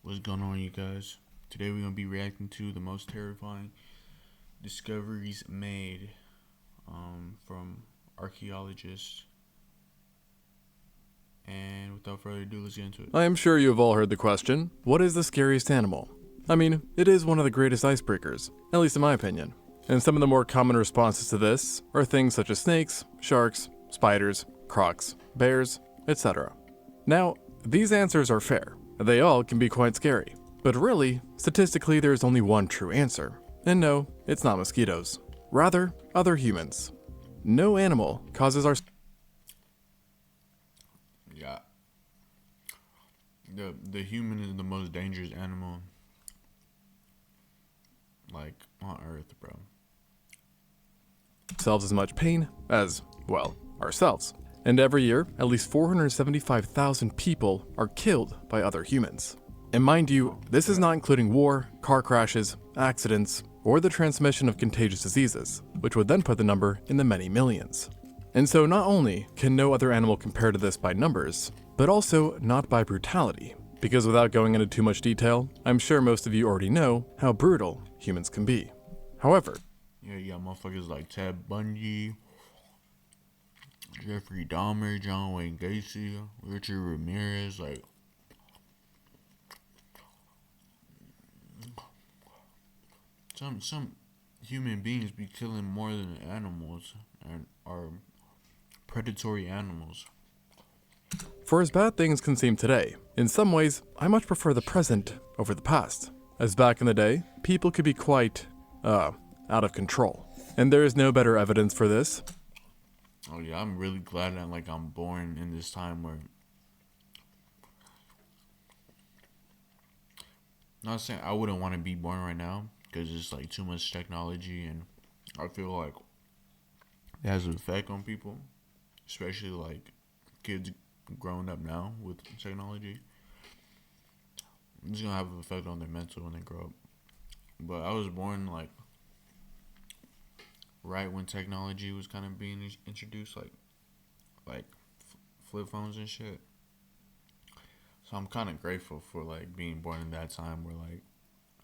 What's going on, you guys? Today we're going to be reacting to the most terrifying discoveries made from archaeologists. And without further ado, let's get into it. I am sure you have all heard the question, what is the scariest animal? I mean, it is one of the greatest icebreakers, at least in my opinion. And some of the more common responses to this are things such as snakes, sharks, spiders, crocs, bears, etc. Now, these answers are fair. They all can be quite scary. But really, statistically, there is only one true answer. And no, it's not mosquitoes. Rather, other humans. No animal causes our Yeah. The human is the most dangerous animal, like, on Earth, bro. selves as much pain as, well, ourselves. And every year, at least 475,000 people are killed by other humans. And mind you, this is not including war, car crashes, accidents, or the transmission of contagious diseases, which would then put the number in the many millions. And so not only can no other animal compare to this by numbers, but also not by brutality. Because without going into too much detail, I'm sure most of you already know how brutal humans can be. However, Yeah, you got motherfuckers like Ted Bundy, Jeffrey Dahmer, John Wayne Gacy, Richard Ramirez, like, some human beings be killing more than animals and are predatory animals. for as bad things can seem today, in some ways, I much prefer the present over the past. As back in the day, people could be quite, out of control. And there is no better evidence for this. Oh yeah, I'm really glad that I'm born in this time where, not saying I wouldn't want to be born right now because it's like too much technology, and I feel like it has an effect on people, especially like kids growing up now with technology. It's gonna have an effect on their mental when they grow up. But I was born like right when technology was kind of being introduced, like flip phones and shit. So I'm kind of grateful for like being born in that time where like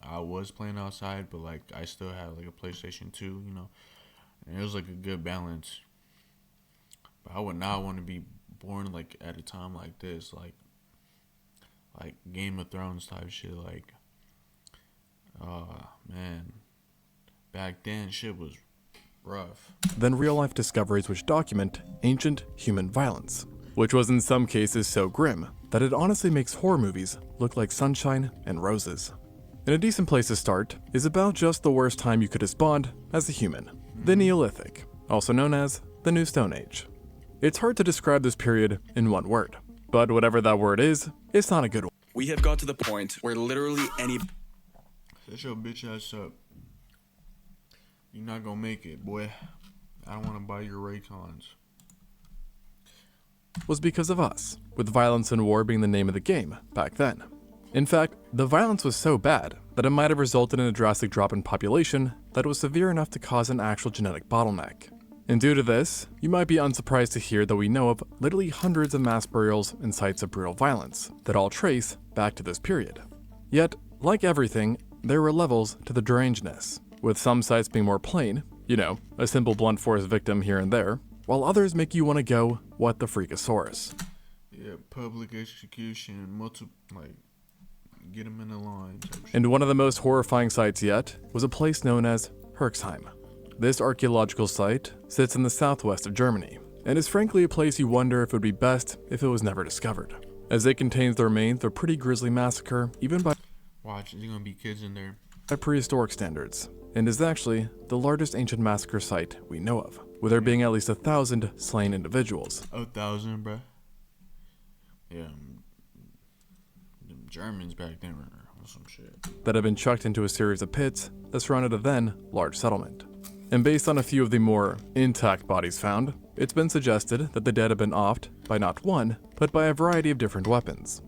I was playing outside, but like I still had like a PlayStation 2, and it was like a good balance. But I would not want to be born like at a time like this, like Game of Thrones type shit. Like, man, back then shit was rough. Than real-life discoveries which document ancient human violence, which was in some cases so grim that it honestly makes horror movies look like sunshine and roses. And a decent place to start is about just the worst time you could have spawned as a human, the Neolithic, also known as the New Stone Age. It's hard to describe this period in one word, but whatever that word is, it's not a good one. We have got to the point where literally any Shut your bitch ass up. You're not gonna make it, boy. I don't want to buy your Raycons. Was because of us, with violence and war being the name of the game back then. In fact, the violence was so bad that it might have resulted in a drastic drop in population that was severe enough to cause an actual genetic bottleneck. And due to this, you might be unsurprised to hear that we know of literally hundreds of mass burials and sites of brutal violence that all trace back to this period. Yet, like everything, there were levels to the derangedness, with some sites being more plain, a simple blunt force victim here and there, while others make you want to go, what the freakosaurus. Yeah, public execution, get them in a line type shit. And one of the most horrifying sites yet was a place known as Herxheim. This archaeological site sits in the southwest of Germany, and is frankly a place you wonder if it would be best if it was never discovered, as it contains the remains of a pretty grisly massacre even by Watch, there's gonna be kids in there. prehistoric standards, and is actually the largest ancient massacre site we know of, with there being at least 1,000 slain individuals. 1,000, bruh. Yeah, them Germans back then were on some shit. That have been chucked into a series of pits that surrounded a then large settlement. And based on a few of the more intact bodies found, it's been suggested that the dead have been offed by not one, but by a variety of different weapons.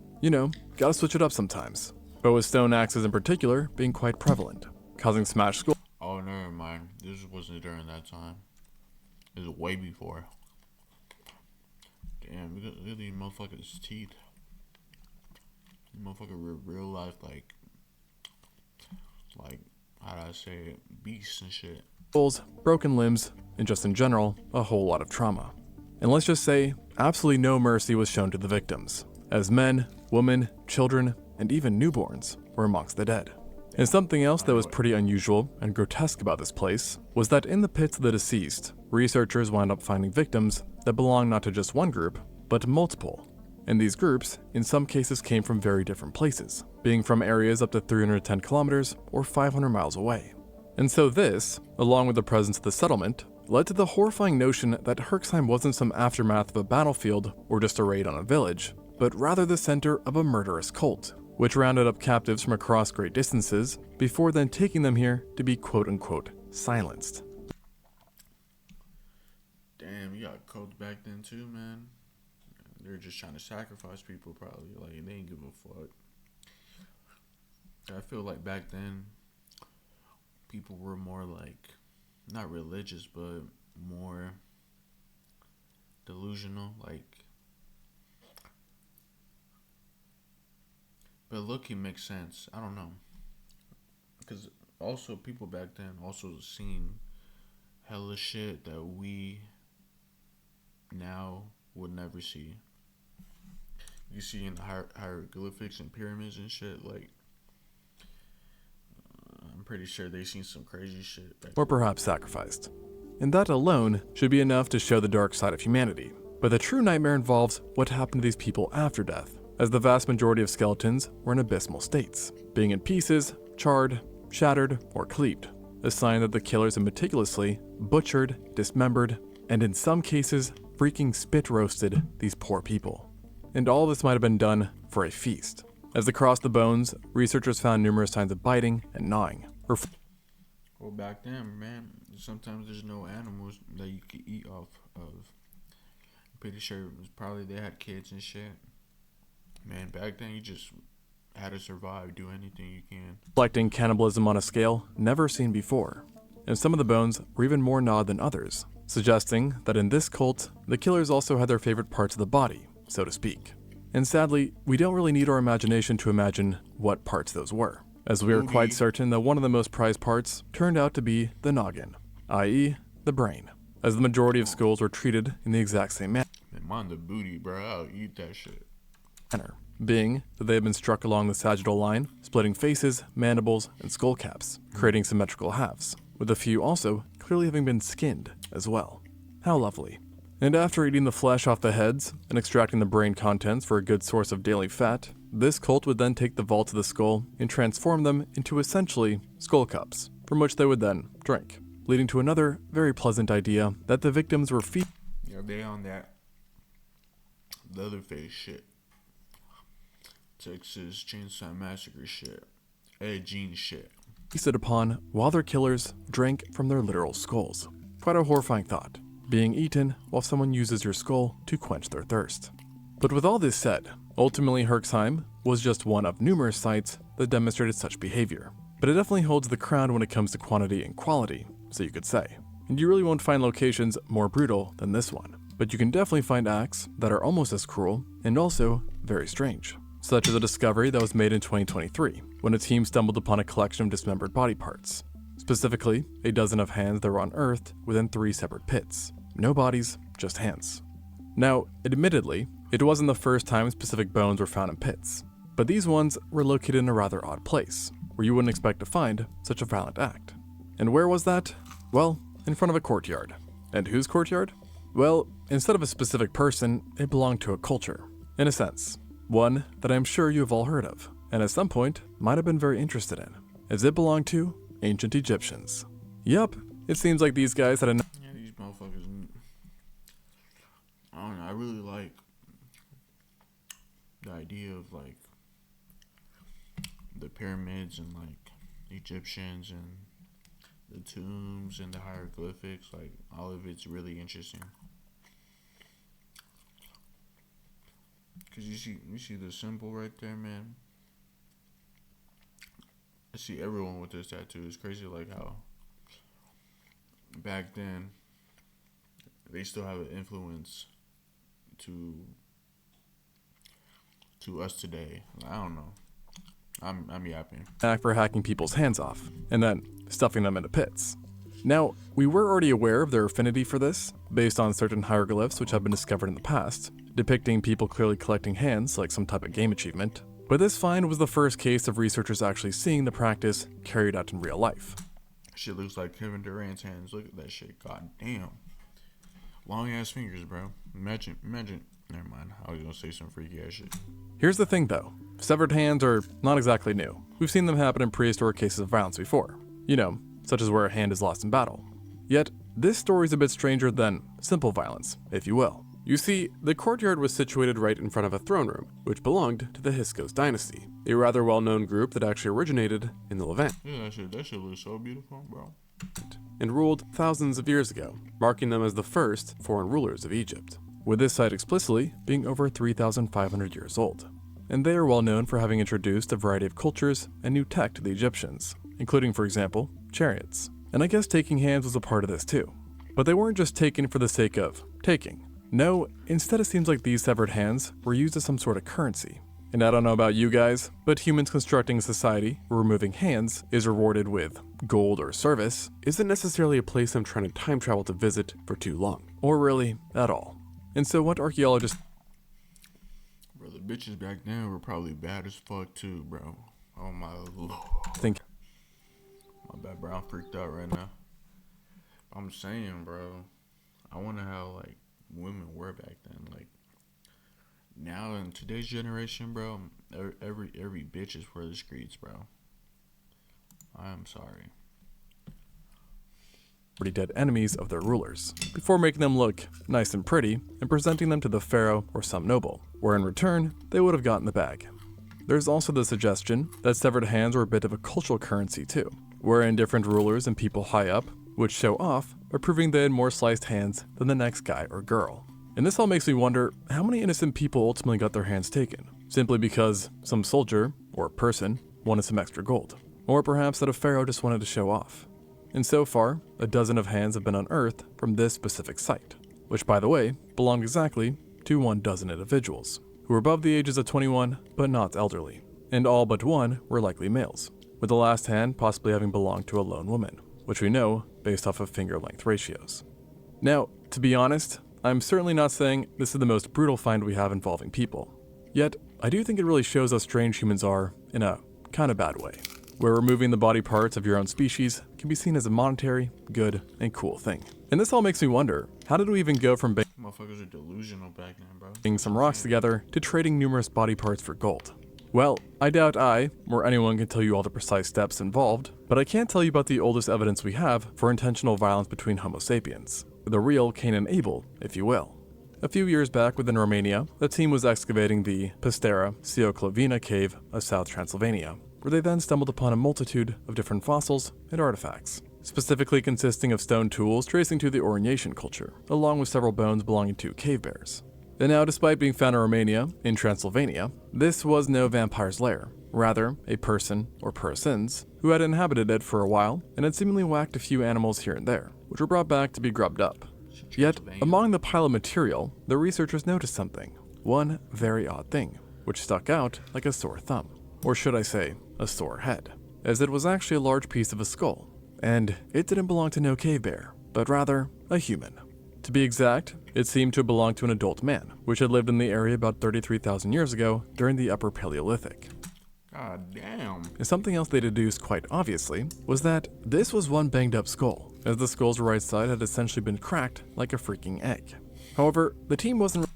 Gotta switch it up sometimes. But with stone axes in particular being quite prevalent, causing smashed skulls. Oh, never mind. This wasn't during that time. It was way before. Damn, look at these motherfuckers' teeth. Motherfucker, real life, like, how do I say it? Beasts and shit. Skulls, broken limbs, and just in general, a whole lot of trauma. And let's just say, absolutely no mercy was shown to the victims, as men, women, children, and even newborns were amongst the dead. And something else that was pretty unusual and grotesque about this place was that in the pits of the deceased, researchers wound up finding victims that belonged not to just one group, but multiple. And these groups, in some cases, came from very different places, being from areas up to 310 kilometers or 500 miles away. And so this, along with the presence of the settlement, led to the horrifying notion that Herxheim wasn't some aftermath of a battlefield or just a raid on a village, but rather the center of a murderous cult, which rounded up captives from across great distances before then taking them here to be quote-unquote silenced. Damn, you got cults back then too, man. They're just trying to sacrifice people, probably. Like, they ain't give a fuck. I feel like back then, people were more like, not religious, but more delusional. Like, but look, it makes sense. I don't know. Because also, people back then also seen hella shit that we now would never see. You see in the hieroglyphics and pyramids and shit, like, I'm pretty sure they seen some crazy shit. Or perhaps sacrificed. And that alone should be enough to show the dark side of humanity. But the true nightmare involves what happened to these people after death, as the vast majority of skeletons were in abysmal states, being in pieces, charred, shattered, or cleaved, a sign that the killers had meticulously butchered, dismembered, and in some cases, freaking spit roasted these poor people. And all this might have been done for a feast. As across the bones, researchers found numerous signs of biting and gnawing. Well, back then, man, sometimes there's no animals that you could eat off of. I'm pretty sure it was probably they had kids and shit. Man, back then you just had to survive, do anything you can. Reflecting cannibalism on a scale never seen before. And some of the bones were even more gnawed than others, suggesting that in this cult, the killers also had their favorite parts of the body, so to speak. And sadly, we don't really need our imagination to imagine what parts those were, as we are quite certain that one of the most prized parts turned out to be the noggin, i.e. the brain, as the majority of skulls were treated in the exact same manner. Man, mind the booty, bro. I'll eat that shit. Being that they have been struck along the sagittal line, splitting faces, mandibles, and skull caps, creating symmetrical halves, with a few also clearly having been skinned as well. How lovely. And after eating the flesh off the heads and extracting the brain contents for a good source of daily fat, this cult would then take the vaults of the skull and transform them into essentially skull cups, from which they would then drink, leading to another very pleasant idea that the victims were Yeah, they on that Leatherface shit. Texas Chainsaw Massacre shit. Ed Gein shit. feasted upon while their killers drank from their literal skulls. Quite a horrifying thought, being eaten while someone uses your skull to quench their thirst. But with all this said, ultimately Herxheim was just one of numerous sites that demonstrated such behavior. But it definitely holds the crown when it comes to quantity and quality, so you could say. And you really won't find locations more brutal than this one. But you can definitely find acts that are almost as cruel and also very strange. Such as a discovery that was made in 2023, when a team stumbled upon a collection of dismembered body parts. Specifically, a dozen of hands that were unearthed within 3 separate pits. No bodies, just hands. Now, admittedly, it wasn't the first time specific bones were found in pits, but these ones were located in a rather odd place, where you wouldn't expect to find such a violent act. And where was that? Well, in front of a courtyard. And whose courtyard? Well, instead of a specific person, it belonged to a culture, in a sense. One that I'm sure you have all heard of, and at some point might have been very interested in, as it belonged to ancient Egyptians. Yup, it seems like these guys had a Yeah, these motherfuckers. I don't know. I really like the idea of like the pyramids and like the Egyptians and the tombs and the hieroglyphics. Like all of it's really interesting. Cause you see the symbol right there, man. I see everyone with this tattoo. It's crazy, like how back then they still have an influence to to us today. I don't know. I'm yapping. Act for hacking people's hands off, and then stuffing them into pits. Now, we were already aware of their affinity for this, based on certain hieroglyphs which have been discovered in the past, depicting people clearly collecting hands like some type of game achievement, but this find was the first case of researchers actually seeing the practice carried out in real life. Shit looks like Kevin Durant's hands. Look at that shit. God damn. Long ass fingers, bro. Imagine. Never mind. I was gonna say some freaky ass shit. Here's the thing though, severed hands are not exactly new. We've seen them happen in prehistoric cases of violence before. You know, such as where a hand is lost in battle. Yet, this story's a bit stranger than simple violence, if you will. You see, the courtyard was situated right in front of a throne room, which belonged to the Hyksos dynasty, a rather well-known group that actually originated in the Levant. Yeah, that shit looks so beautiful, bro. And ruled thousands of years ago, marking them as the first foreign rulers of Egypt, with this site explicitly being over 3,500 years old. And they are well known for having introduced a variety of cultures and new tech to the Egyptians, including, for example, chariots. And I guess taking hands was a part of this too. But they weren't just taken for the sake of taking. No, instead it seems like these severed hands were used as some sort of currency. And I don't know about you guys, but humans constructing a society where removing hands is rewarded with gold or service isn't necessarily a place I'm trying to time travel to visit for too long, or really at all. And so what archaeologists Bro, the bitches back then were probably bad as fuck too, bro. Oh my lord. think My bad, bro. I'm freaked out right now. I'm saying, bro, I wonder how like women were back then. Like now in today's generation, bro, every bitch is for the streets, bro. I am sorry. pretty dead enemies of their rulers, before making them look nice and pretty and presenting them to the pharaoh or some noble, where in return, they would have gotten the bag. There's also the suggestion that severed hands were a bit of a cultural currency too, wherein different rulers and people high up would show off by proving they had more sliced hands than the next guy or girl. And this all makes me wonder how many innocent people ultimately got their hands taken, simply because some soldier, or person, wanted some extra gold. Or perhaps that a pharaoh just wanted to show off. And so far, a dozen of hands have been unearthed from this specific site, which by the way, belonged exactly to 12 individuals, who were above the ages of 21, but not elderly. And all but one were likely males, with the last hand possibly having belonged to a lone woman, which we know based off of finger length ratios. Now, to be honest, I'm certainly not saying this is the most brutal find we have involving people. Yet, I do think it really shows how strange humans are in a kind of bad way, where removing the body parts of your own species can be seen as a monetary, good, and cool thing. And this all makes me wonder, how did we even go from Motherfuckers are delusional back then, bro. banging some rocks together to trading numerous body parts for gold? Well, I doubt I, or anyone can tell you all the precise steps involved, but I can tell you about the oldest evidence we have for intentional violence between Homo sapiens. The real Cain and Abel, if you will. A few years back within Romania, the team was excavating the Pistera Sioclovina cave of South Transylvania, where they then stumbled upon a multitude of different fossils and artifacts, specifically consisting of stone tools tracing to the Aurignacian culture, along with several bones belonging to cave bears. And now, despite being found in Romania, in Transylvania, this was no vampire's lair, rather a person, or persons, who had inhabited it for a while and had seemingly whacked a few animals here and there, which were brought back to be grubbed up. Yet, among the pile of material, the researchers noticed something, one very odd thing, which stuck out like a sore thumb, or should I say, a sore head, as it was actually a large piece of a skull, and it didn't belong to no cave bear, but rather a human. To be exact, it seemed to belong to an adult man, which had lived in the area about 33,000 years ago during the Upper Paleolithic. God damn. And something else they deduced quite obviously was that this was one banged up skull, as the skull's right side had essentially been cracked like a freaking egg. However, the team wasn't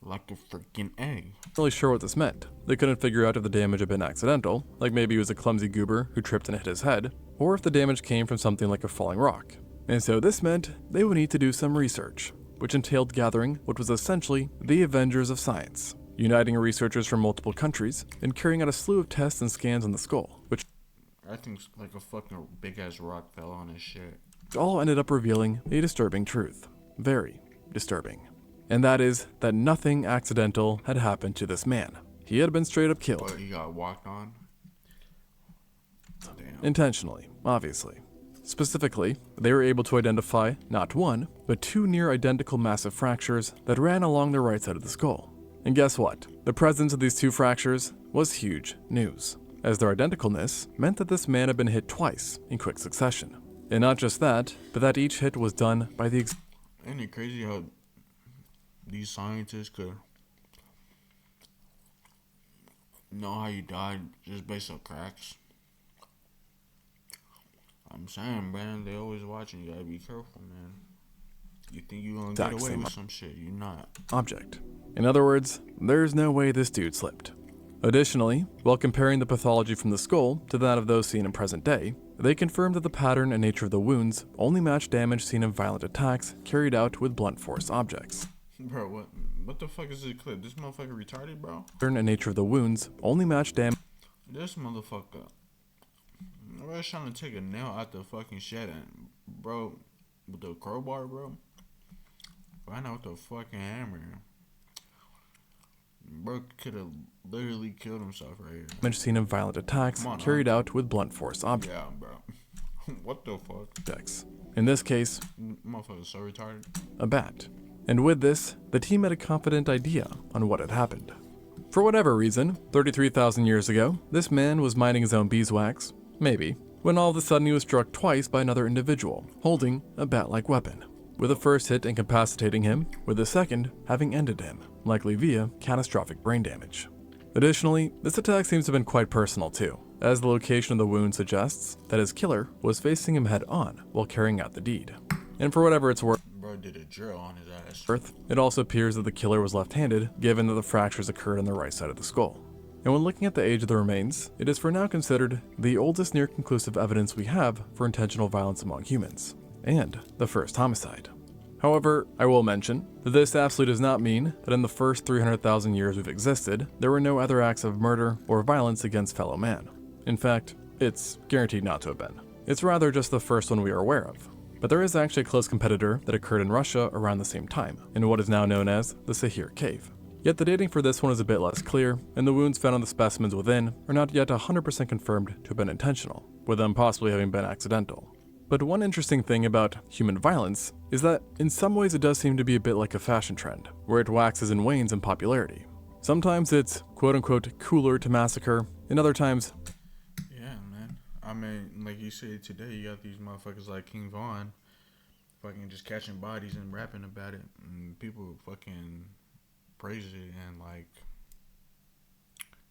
Like a freaking egg. really sure what this meant. They couldn't figure out if the damage had been accidental, like maybe it was a clumsy goober who tripped and hit his head, or if the damage came from something like a falling rock. And so this meant they would need to do some research, which entailed gathering what was essentially the Avengers of Science, uniting researchers from multiple countries and carrying out a slew of tests and scans on the skull, which I think like a fucking big ass rock fell on his shit. all ended up revealing a disturbing truth. Very disturbing. And that is that nothing accidental had happened to this man. He had been straight up killed. But he got walked on. Damn. Intentionally, obviously. Specifically, they were able to identify not one, but two near identical massive fractures that ran along the right side of the skull. And guess what? The presence of these two fractures was huge news, as their identicalness meant that this man had been hit twice in quick succession. And not just that, but that each hit was done by the Ain't it crazy how these scientists could know how you died just based on cracks? I'm saying, man, they always watching. You gotta be careful, man. You think you gonna get away with some shit? You're not. object. In other words, there's no way this dude slipped. Additionally, while comparing the pathology from the skull to that of those seen in present day, they confirmed that the pattern and nature of the wounds only matched damage seen in violent attacks carried out with blunt force objects. Bro, what the fuck is this clip? This motherfucker retarded, bro? Pattern and nature of the wounds only matched damage. This motherfucker. I was trying to take a nail out the fucking shed and, bro, with the crowbar, bro. Find out the fucking hammer. Bro could have literally killed himself right here. Damage seen in violent attacks carried out with blunt force objects. Yeah, bro. What the fuck? In this case, Motherfucker's so retarded. a bat. And with this, the team had a confident idea on what had happened. For whatever reason, 33,000 years ago, this man was mining his own beeswax, maybe, when all of a sudden he was struck twice by another individual, holding a bat-like weapon, with the first hit incapacitating him, with the second having ended him, likely via catastrophic brain damage. Additionally, this attack seems to have been quite personal too, as the location of the wound suggests that his killer was facing him head-on while carrying out the deed. And for whatever it's worth, Bro did a drill on his ass. it also appears that the killer was left-handed, given that the fractures occurred on the right side of the skull. And when looking at the age of the remains, it is for now considered the oldest near-conclusive evidence we have for intentional violence among humans, and the first homicide. However, I will mention that this absolutely does not mean that in the first 300,000 years we've existed, there were no other acts of murder or violence against fellow man. In fact, it's guaranteed not to have been. It's rather just the first one we are aware of. But there is actually a close competitor that occurred in Russia around the same time, in what is now known as the Sahir Cave. Yet the dating for this one is a bit less clear, and the wounds found on the specimens within are not yet 100% confirmed to have been intentional, with them possibly having been accidental. But one interesting thing about human violence is that in some ways it does seem to be a bit like a fashion trend, where it waxes and wanes in popularity. Sometimes it's quote-unquote cooler to massacre, and other times, Yeah, man. I mean, like you said today, you got these motherfuckers like King Von fucking just catching bodies and rapping about it, and people fucking praise it and like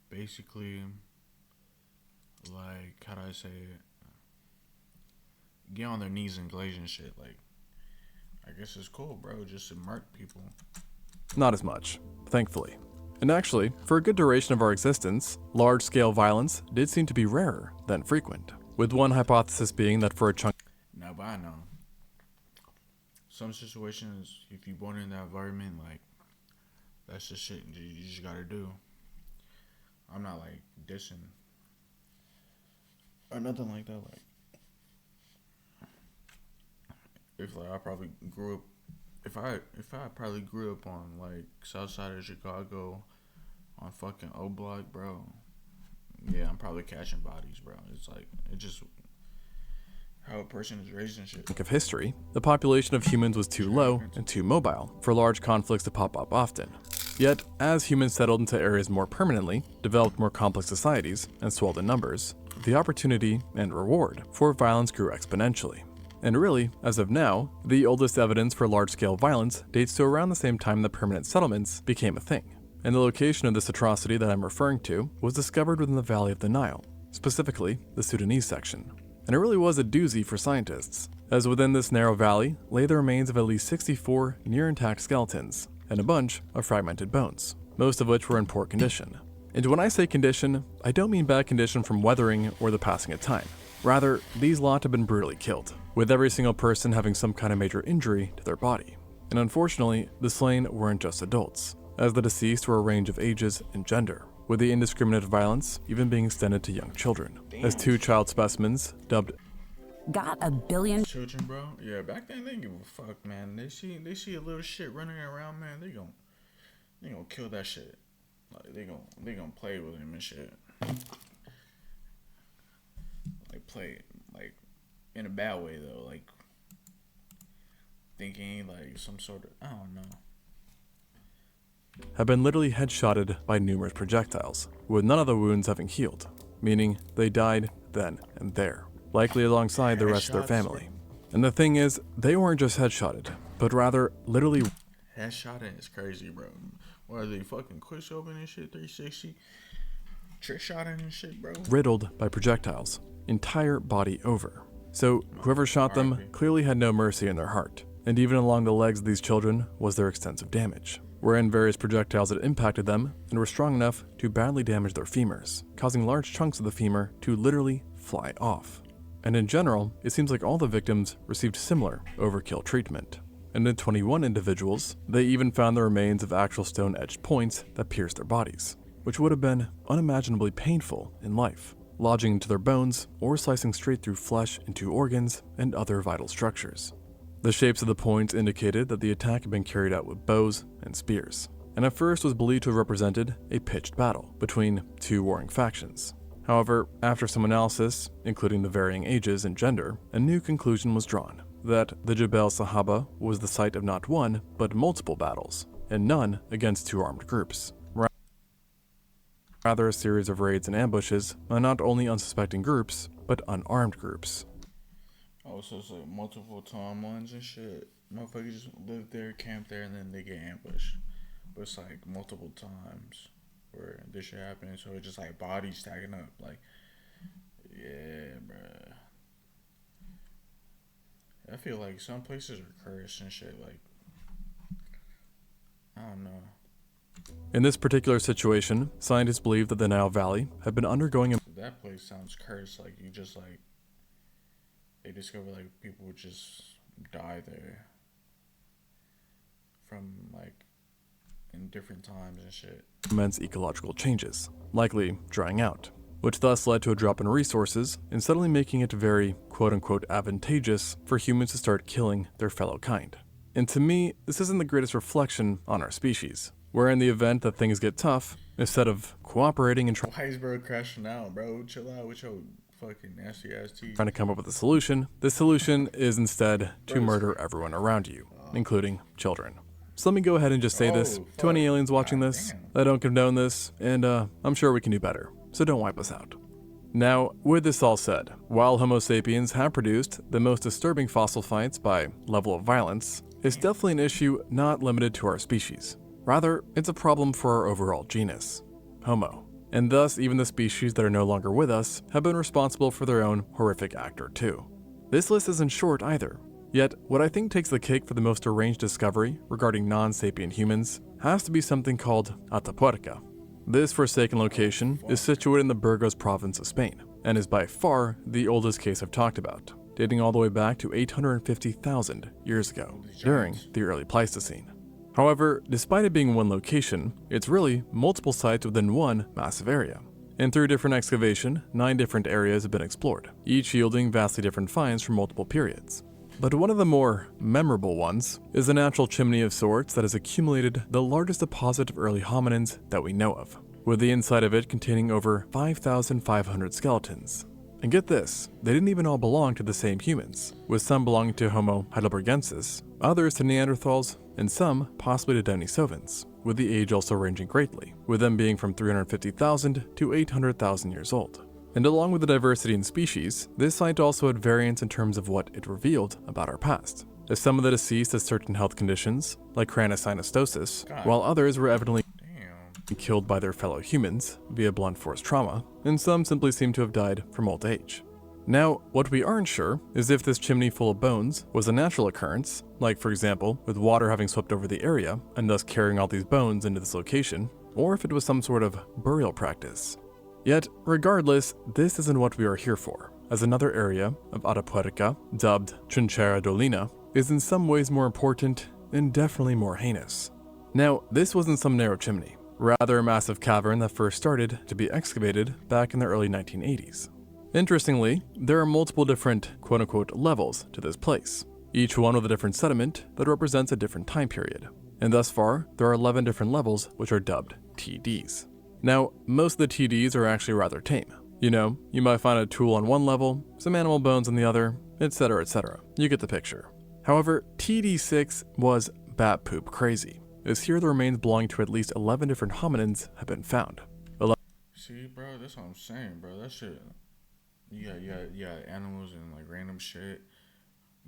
basically like, how do I say it, get on their knees and glaze and shit. Like, I guess it's cool, bro, just to murk people. not as much, thankfully. And actually, for a good duration of our existence, large-scale violence did seem to be rarer than frequent, with one hypothesis being that for a chunk No, but I know some situations, if you're born in that environment, like, that's just shit you just gotta do. I'm not like dissing or nothing like that. Like, if like I probably grew up, if I probably grew up on like south side of Chicago, on fucking O Block, bro. Yeah, I'm probably catching bodies, bro. It's like, it just how a person is raised and shit. of history, the population of humans was too low and too mobile for large conflicts to pop up often. Yet, as humans settled into areas more permanently, developed more complex societies, and swelled in numbers, the opportunity and reward for violence grew exponentially. And really, as of now, the oldest evidence for large-scale violence dates to around the same time that permanent settlements became a thing. And the location of this atrocity that I'm referring to was discovered within the Valley of the Nile, specifically the Sudanese section. And it really was a doozy for scientists, as within this narrow valley lay the remains of at least 64 near-intact skeletons, and a bunch of fragmented bones, most of which were in poor condition. And when I say condition, I don't mean bad condition from weathering or the passing of time. Rather, these lot have been brutally killed, with every single person having some kind of major injury to their body. And unfortunately, the slain weren't just adults, as the deceased were a range of ages and gender, with the indiscriminate violence even being extended to young children, as 2 child specimens, dubbed Got a billion Children, bro. Yeah, back then they didn't give a fuck, man. They see a little shit running around, man. They gonna kill that shit. Like, they gonna play with him and shit. Like, play like in a bad way though. Like, thinking like some sort of, I don't know. had been literally headshotted by numerous projectiles, with none of the wounds having healed, meaning they died then and there, likely alongside the rest of their family. And the thing is, they weren't just headshotted, but rather literally Headshotting is crazy, bro. What are they fucking quick scoping and shit? 360, trick shotting and shit, bro. riddled by projectiles, entire body over. So whoever shot them clearly had no mercy in their heart, and even along the legs of these children was their extensive damage, wherein various projectiles had impacted them and were strong enough to badly damage their femurs, causing large chunks of the femur to literally fly off. And in general, it seems like all the victims received similar overkill treatment. And in 21 individuals, they even found the remains of actual stone-edged points that pierced their bodies, which would have been unimaginably painful in life, lodging into their bones or slicing straight through flesh into organs and other vital structures. The shapes of the points indicated that the attack had been carried out with bows and spears, and at first was believed to have represented a pitched battle between two warring factions. However, after some analysis, including the varying ages and gender, a new conclusion was drawn, that the Jebel Sahaba was the site of not one, but multiple battles, and none against two armed groups. Rather a series of raids and ambushes on not only unsuspecting groups, but unarmed groups. Oh, so it's like multiple timelines and shit. Motherfuckers just live there, camp there, and then they get ambushed. But it's like multiple times where this shit happening, so it's just like bodies stacking up. Like, yeah, bruh. I feel like some places are cursed and shit. Like, I don't know. In this particular situation, scientists believe that the Nile Valley had been undergoing a That place sounds cursed. Like, you just like, they discover like people would just die there from like in different times and shit. immense ecological changes, likely drying out, which thus led to a drop in resources and suddenly making it very quote-unquote advantageous for humans to start killing their fellow kind. And to me, this isn't the greatest reflection on our species, where in the event that things get tough, instead of cooperating and Why is bro crashing out, bro? Chill out with your fucking nasty ass teeth. trying to come up with a solution, the solution is instead to murder everyone around you, including children. So let me go ahead and just say this to any aliens watching this. I don't condone this, and I'm sure we can do better, so don't wipe us out. Now, with this all said, while Homo sapiens have produced the most disturbing fossil finds by level of violence, it's definitely an issue not limited to our species. Rather, it's a problem for our overall genus, Homo. And thus, even the species that are no longer with us have been responsible for their own horrific act or two. This list isn't short either. Yet, what I think takes the cake for the most deranged discovery regarding non-sapient humans has to be something called Atapuerca. This forsaken location is situated in the Burgos province of Spain, and is by far the oldest case I've talked about, dating all the way back to 850,000 years ago, during the early Pleistocene. However, despite it being one location, it's really multiple sites within one massive area. And through different excavation, 9 different areas have been explored, each yielding vastly different finds from multiple periods. But one of the more memorable ones is a natural chimney of sorts that has accumulated the largest deposit of early hominins that we know of, with the inside of it containing over 5,500 skeletons. And get this, they didn't even all belong to the same humans, with some belonging to Homo heidelbergensis, others to Neanderthals, and some possibly to Denisovans, with the age also ranging greatly, with them being from 350,000 to 800,000 years old. And along with the diversity in species, this site also had variance in terms of what it revealed about our past, as some of the deceased had certain health conditions, like craniosynostosis, while others were evidently killed by their fellow humans via blunt force trauma, and some simply seem to have died from old age. Now, what we aren't sure is if this chimney full of bones was a natural occurrence, like for example, with water having swept over the area and thus carrying all these bones into this location, or if it was some sort of burial practice. Yet, regardless, this isn't what we are here for, as another area of Atapuerca, dubbed Trinchera Dolina, is in some ways more important and definitely more heinous. Now, this wasn't some narrow chimney, rather a massive cavern that first started to be excavated back in the early 1980s. Interestingly, there are multiple different quote-unquote levels to this place, each one with a different sediment that represents a different time period. And thus far, there are 11 different levels which are dubbed TDs. Now, most of the TDs are actually rather tame. You know, you might find a tool on one level, some animal bones on the other, etc., etc. You get the picture. However, TD6 was bat poop crazy. is here the remains belonging to at least 11 different hominins have been found. See, bro, that's what I'm saying, bro. That shit. You got animals and like random shit.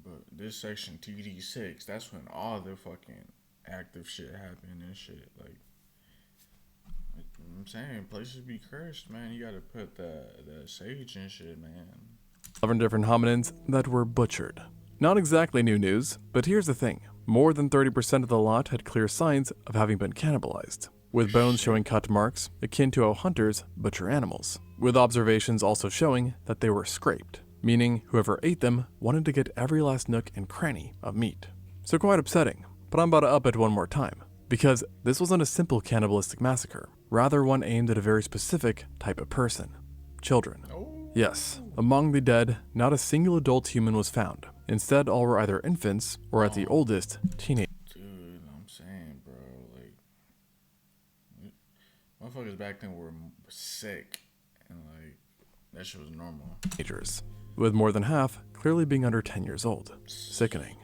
But this section TD6, that's when all the fucking active shit happened and shit. Like I'm saying, places be cursed, man. You gotta put the sage and shit, man. 11 different hominins that were butchered. Not exactly new news, but here's the thing. More than 30% of the lot had clear signs of having been cannibalized, with bones showing cut marks akin to how hunters butcher animals, with observations also showing that they were scraped, meaning whoever ate them wanted to get every last nook and cranny of meat. So quite upsetting, but I'm about to up it one more time, because this wasn't a simple cannibalistic massacre, rather one aimed at a very specific type of person: children. Yes, among the dead, not a single adult human was found. Instead, all were either infants or at the oldest, teenagers. Dude, I'm saying, bro, like, motherfuckers back then were sick, and like, that shit was normal. With more than half clearly being under 10 years old. Sickening.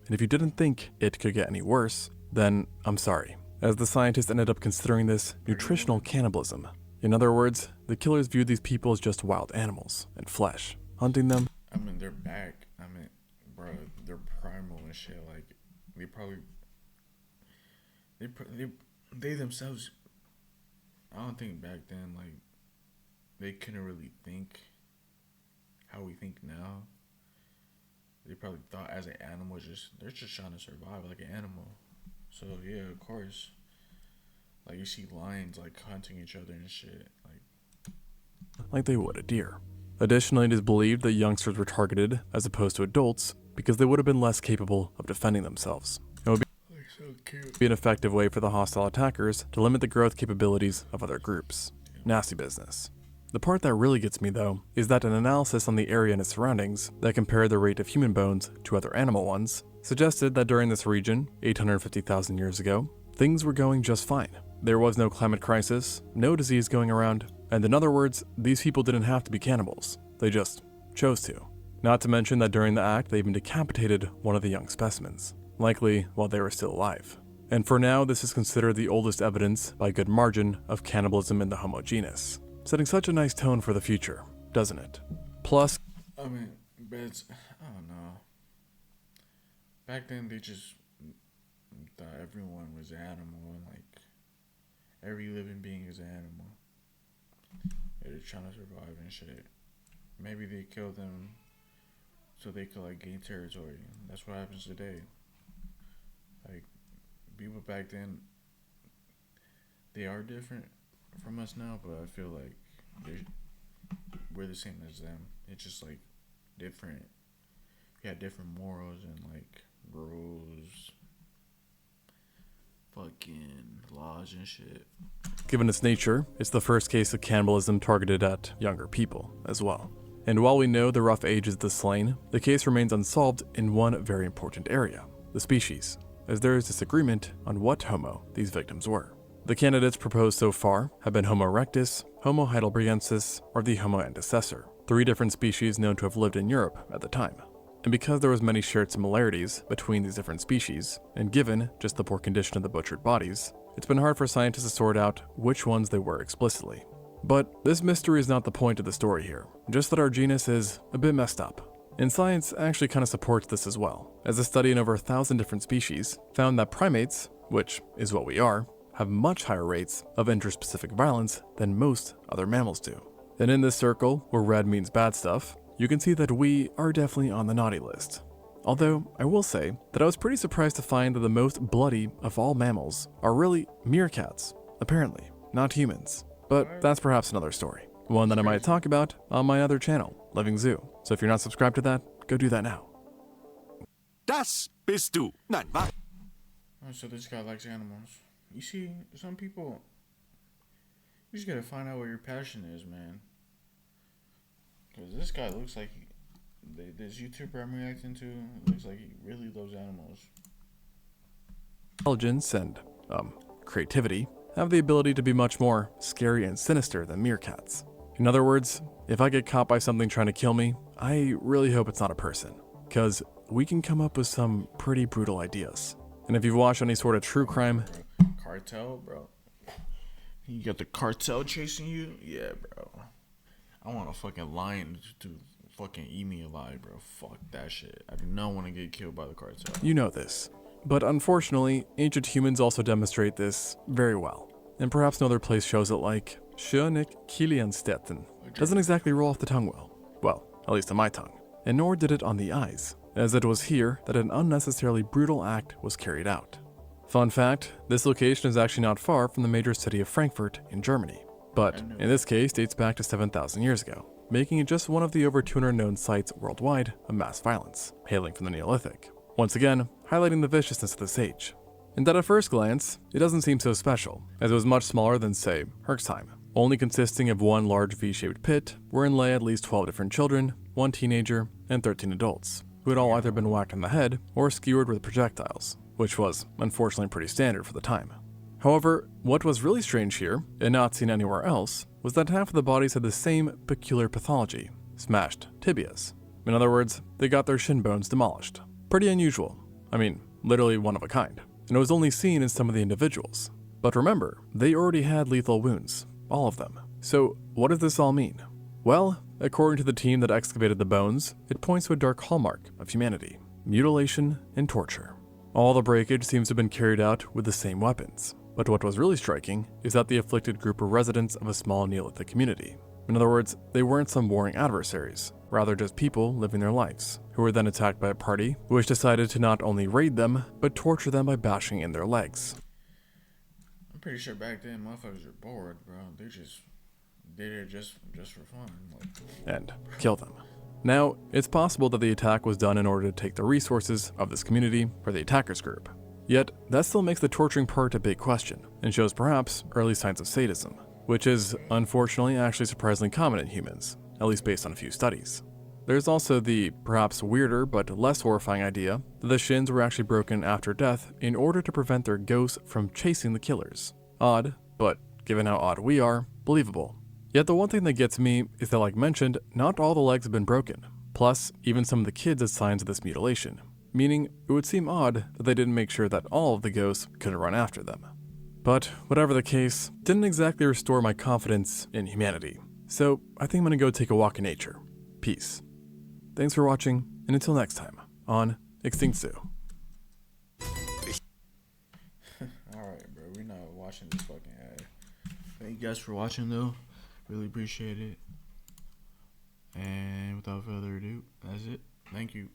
And if you didn't think it could get any worse, then I'm sorry, as the scientists ended up considering this nutritional cannibalism. In other words, the killers viewed these people as just wild animals and flesh, hunting them. I mean, they're back. I mean, bro, they're primal and shit. Like, they probably, they themselves, I don't think back then, like, they couldn't really think how we think now. They probably thought as an animal, they're just trying to survive like an animal. So yeah, of course. Like you see lions like hunting each other and shit, like they would a deer. Additionally, it is believed that youngsters were targeted as opposed to adults because they would have been less capable of defending themselves. It would be an effective way for the hostile attackers to limit the growth capabilities of other groups. Nasty business. The part that really gets me, though, is that an analysis on the area and its surroundings that compared the rate of human bones to other animal ones suggested that during this region, 850,000 years ago, things were going just fine. There was no climate crisis, no disease going around, and in other words, these people didn't have to be cannibals. They just chose to. Not to mention that during the act, they even decapitated one of the young specimens, likely while they were still alive. And for now, this is considered the oldest evidence, by good margin, of cannibalism in the Homo genus. Setting such a nice tone for the future, doesn't it? Plus, I mean, but I don't know. Back then, they just thought everyone was an animal, and like every living being is an animal. They're trying to survive and shit. Maybe they killed them so they could like gain territory. That's what happens today. Like people back then, they are different from us now, but I feel like we're the same as them. It's just like different. We had different morals and like rules, fucking laws and shit. Given its nature, it's the first case of cannibalism targeted at younger people as well. And while we know the rough ages of the slain, the case remains unsolved in one very important area: the species, as there is disagreement on what Homo these victims were. The candidates proposed so far have been Homo erectus, Homo heidelbergensis, or the Homo antecessor, 3 different species known to have lived in Europe at the time. And because there was many shared similarities between these different species, and given just the poor condition of the butchered bodies, it's been hard for scientists to sort out which ones they were explicitly. But this mystery is not the point of the story here, just that our genus is a bit messed up. And science actually kind of supports this as well, as a study in over 1,000 different species found that primates, which is what we are, have much higher rates of interspecific violence than most other mammals do. And in this circle, where red means bad stuff, you can see that we are definitely on the naughty list. Although, I will say that I was pretty surprised to find that the most bloody of all mammals are really meerkats, apparently, not humans. But that's perhaps another story, one that I might talk about on my other channel, Living Zoo. So if you're not subscribed to that, go do that now. Das bist du. Nein, was? Oh, so this guy likes animals. You see, some people, you just gotta find out what your passion is, man. Because this guy looks like this YouTuber I'm reacting to looks like he really loves animals. Intelligence and, creativity have the ability to be much more scary and sinister than meerkats. In other words, if I get caught by something trying to kill me, I really hope it's not a person, because we can come up with some pretty brutal ideas. And if you've watched any sort of true crime, Cartel, bro. You got the cartel chasing you? Yeah, bro. I want a fucking lion to fucking eat me alive, bro. Fuck that shit. I do not want to get killed by the cartel. you know this. But unfortunately, ancient humans also demonstrate this very well. And perhaps no other place shows it like Schönig Kilianstetten. Doesn't exactly roll off the tongue well. Well, at least on my tongue. And nor did it on the eyes, as it was here that an unnecessarily brutal act was carried out. Fun fact, this location is actually not far from the major city of Frankfurt in Germany, but in this case dates back to 7,000 years ago, making it just one of the over 200 known sites worldwide of mass violence, hailing from the Neolithic. Once again, highlighting the viciousness of this age. And at a first glance, it doesn't seem so special, as it was much smaller than, say, Herxheim, only consisting of one large V-shaped pit wherein lay at least 12 different children, one teenager, and 13 adults, who had all either been whacked on the head or skewered with projectiles, which was unfortunately pretty standard for the time. However, what was really strange here, and not seen anywhere else, was that half of the bodies had the same peculiar pathology, smashed tibias. In other words, they got their shin bones demolished. Pretty unusual. I mean, literally one of a kind. And it was only seen in some of the individuals. But remember, they already had lethal wounds, all of them. So what does this all mean? Well, according to the team that excavated the bones, it points to a dark hallmark of humanity: mutilation and torture. All the breakage seems to have been carried out with the same weapons. But what was really striking is that the afflicted group were residents of a small Neolithic community. In other words, they weren't some warring adversaries, rather just people living their lives, who were then attacked by a party which decided to not only raid them, but torture them by bashing in their legs. I'm pretty sure back then motherfuckers were bored, bro. They did it just for fun. And kill them. Now, it's possible that the attack was done in order to take the resources of this community for the attackers group. Yet, that still makes the torturing part a big question, and shows perhaps early signs of sadism, which is, unfortunately, actually surprisingly common in humans, at least based on a few studies. There's also the perhaps weirder but less horrifying idea that the shins were actually broken after death in order to prevent their ghosts from chasing the killers. Odd, but given how odd we are, believable. Yet the one thing that gets me is that, like mentioned, not all the legs have been broken. Plus, even some of the kids had signs of this mutilation, meaning it would seem odd that they didn't make sure that all of the ghosts couldn't run after them. But whatever the case, didn't exactly restore my confidence in humanity. So I think I'm gonna go take a walk in nature. Peace. Thanks for watching, and until next time on Extinct Zoo. Alright, bro. We're not watching this fucking ad. Thank you guys for watching, though. Really appreciate it. And without further ado, that's it. Thank you.